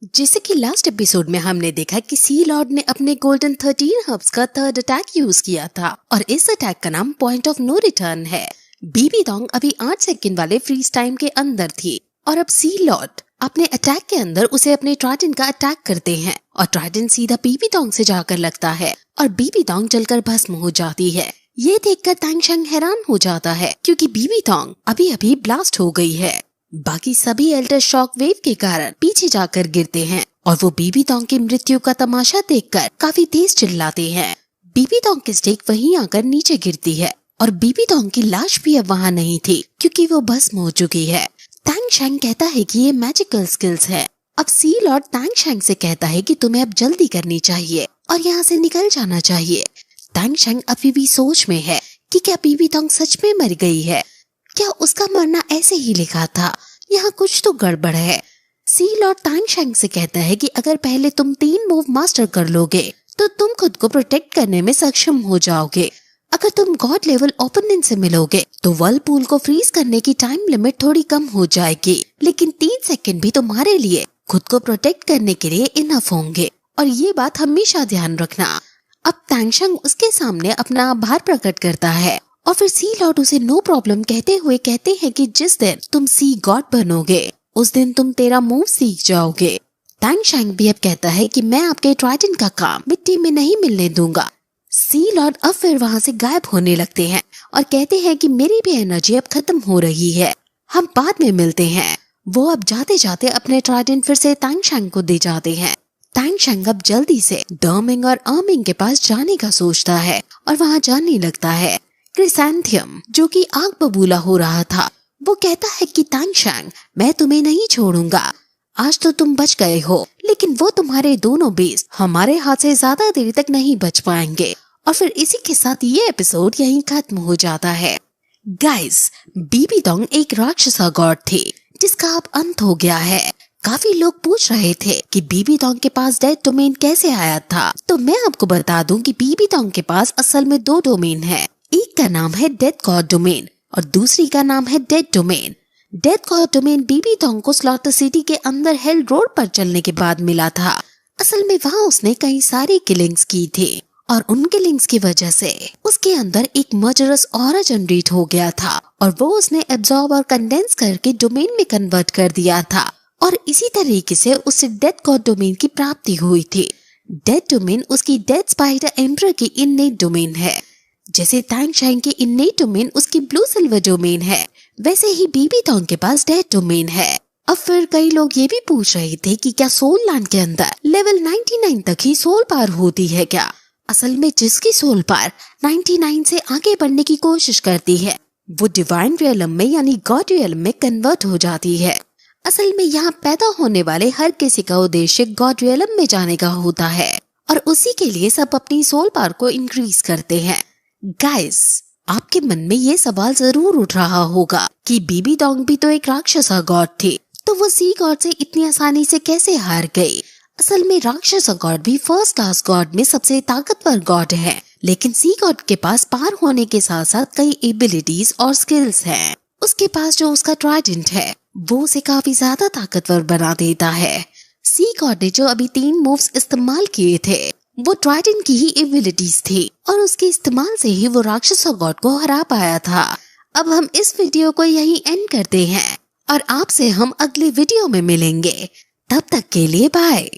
जैसे कि last episode में हमने देखा कि सी लॉर्ड ने अपने गोल्डन 13 हर्ब्स का थर्ड अटैक यूज किया था और इस अटैक का नाम पॉइंट ऑफ नो रिटर्न है। बीबी डोंग अभी 8 सेकंड वाले फ्रीज टाइम के अंदर थी और अब सी लॉर्ड अपने अटैक के अंदर उसे अपने ट्राइडेंट का अटैक करते हैं और ट्राइडेंट सीधा बीबी डोंग से जाकर लगता है और बीबी डोंग जलकर भस्म हो जाती है। ये देखकर तांग शेंग हैरान हो जाता है क्योंकि बीबी डोंग अभी अभी ब्लास्ट हो गई है। बाकी सभी एल्डर शॉक वेव के कारण पीछे जाकर गिरते हैं और वो बीबी डोंग की मृत्यु का तमाशा देखकर काफी तेज चिल्लाते हैं। बीबी डोंग की स्टिक वहीं आकर नीचे गिरती है और बीबी डोंग की लाश भी अब वहाँ नहीं थी क्योंकि वो भस्म हो चुकी है। तांग शेंग कहता है कि ये मैजिकल स्किल्स है। अब सी लॉर्ड तांग शेंग से कहता है कि तुम्हें अब जल्दी करनी चाहिए और यहाँ से निकल जाना चाहिए। तांग शेंग अभी भी सोच में है कि क्या बीबी डोंग सच में मर गई है, क्या उसका मरना ऐसे ही लिखा था, यहाँ कुछ तो गड़बड़ है। सी लॉर्ड तांग शेंग से कहता है कि अगर पहले तुम 3 मूव मास्टर कर लोगे तो तुम खुद को प्रोटेक्ट करने में सक्षम हो जाओगे। अगर तुम गॉड लेवल ओपोनेंट से मिलोगे तो वर्लपूल को फ्रीज करने की टाइम लिमिट थोड़ी कम हो जाएगी, लेकिन 3 सेकंड भी तुम्हारे लिए खुद को प्रोटेक्ट करने के लिए इनफ होंगे और ये बात हमेशा ध्यान रखना। अब तांग शेंग उसके सामने अपना आभार प्रकट करता है और फिर सी लॉर्ड उसे नो प्रॉब्लम कहते हुए कहते हैं कि जिस दिन तुम सी गॉड बनोगे उस दिन तुम तेरा मूव सीख जाओगे। तांग शेंग भी अब कहता है कि मैं आपके ट्राइडेंट का काम मिट्टी में नहीं मिलने दूंगा। सी लॉर्ड अब फिर वहाँ से गायब होने लगते हैं और कहते हैं कि मेरी भी एनर्जी अब खत्म हो रही है, हम बाद में मिलते हैं। वो अब जाते जाते अपने ट्राइडेंट फिर से तांग शेंग को दे जाते हैं। तांग शेंग अब जल्दी से डर्मिंग और अर्मिंग के पास जाने का सोचता है और वहाँ जाने लगता है। क्रिसैंथियम जो कि आग बबूला हो रहा था वो कहता है कि तांग शेंग मैं तुम्हें नहीं छोड़ूंगा, आज तो तुम बच गए हो लेकिन वो तुम्हारे दोनों बेस हमारे हाथ से ज्यादा देर तक नहीं बच पाएंगे। और फिर इसी के साथ ये एपिसोड यहीं खत्म हो जाता है। गाइस, बीबी डोंग एक राक्षसा गॉड थी जिसका अब अंत हो गया है। काफी लोग पूछ रहे थे कि बीबी डोंग के पास डेड डोमेन कैसे आया था, तो मैं आपको बता दूं कि बीबी डोंग के पास असल में 2 डोमेन है। एक का नाम है डेड गॉड डोमेन और दूसरी का नाम है dead domain. Dead god domain बीबी डोंग को स्लॉटर सिटी के अंदर हेल रोड पर चलने के बाद मिला था। असल में वहाँ उसने कई सारी किलिंग्स की थी और उन किलिंग्स की वजह से उसके अंदर एक मर्डरस ऑरा जनरेट हो गया था और वो उसने एब्जॉर्ब और कंडेंस करके डोमेन में कन्वर्ट कर दिया था और इसी तरीके से उसे डेड गॉड डोमेन की प्राप्ति हुई थी। डेड डोमेन उसकी डेड स्पाइडर एम्परर की इननेट डोमेन है। जैसे तांग शेंग की इननेट डोमेन उसकी ब्लू सिल्वर डोमेन है, वैसे ही बीबी डोंग के पास डेड डोमेन है। अब फिर कई लोग ये भी पूछ रहे थे कि क्या सोल लैंड के अंदर लेवल 99 तक ही सोल पार होती है क्या। असल में जिसकी सोल पार 99 से आगे बढ़ने की कोशिश करती है वो डिवाइन रियलम में यानी गॉड रियलम में कन्वर्ट हो जाती है। असल में यहाँ पैदा होने वाले हर किसी का उद्देश्य गॉड रियलम में जाने का होता है और उसी के लिए सब अपनी सोल पार को इंक्रीज करते हैं। गाइस, आपके मन में ये सवाल जरूर उठ रहा होगा कि बीबी डोंग भी तो एक राक्षसा गॉड थी, तो वो सी गॉड से इतनी आसानी से कैसे हार गई। असल में राक्षसा गॉड भी फर्स्ट क्लास गॉड में सबसे ताकतवर गॉड है, लेकिन सी गॉड के पास पार होने के साथ साथ कई एबिलिटीज और स्किल्स हैं। उसके पास जो उसका ट्राइडेंट है वो उसे काफी ज्यादा ताकतवर बना देता है। सी गॉड ने जो अभी 3 मूव्स इस्तेमाल किए थे वो ट्राइडेंट की ही एबिलिटीज थी और उसके इस्तेमाल से ही वो राक्षसा गॉड को हरा पाया था। अब हम इस वीडियो को यहीं एंड करते हैं और आपसे हम अगले वीडियो में मिलेंगे। तब तक के लिए बाय।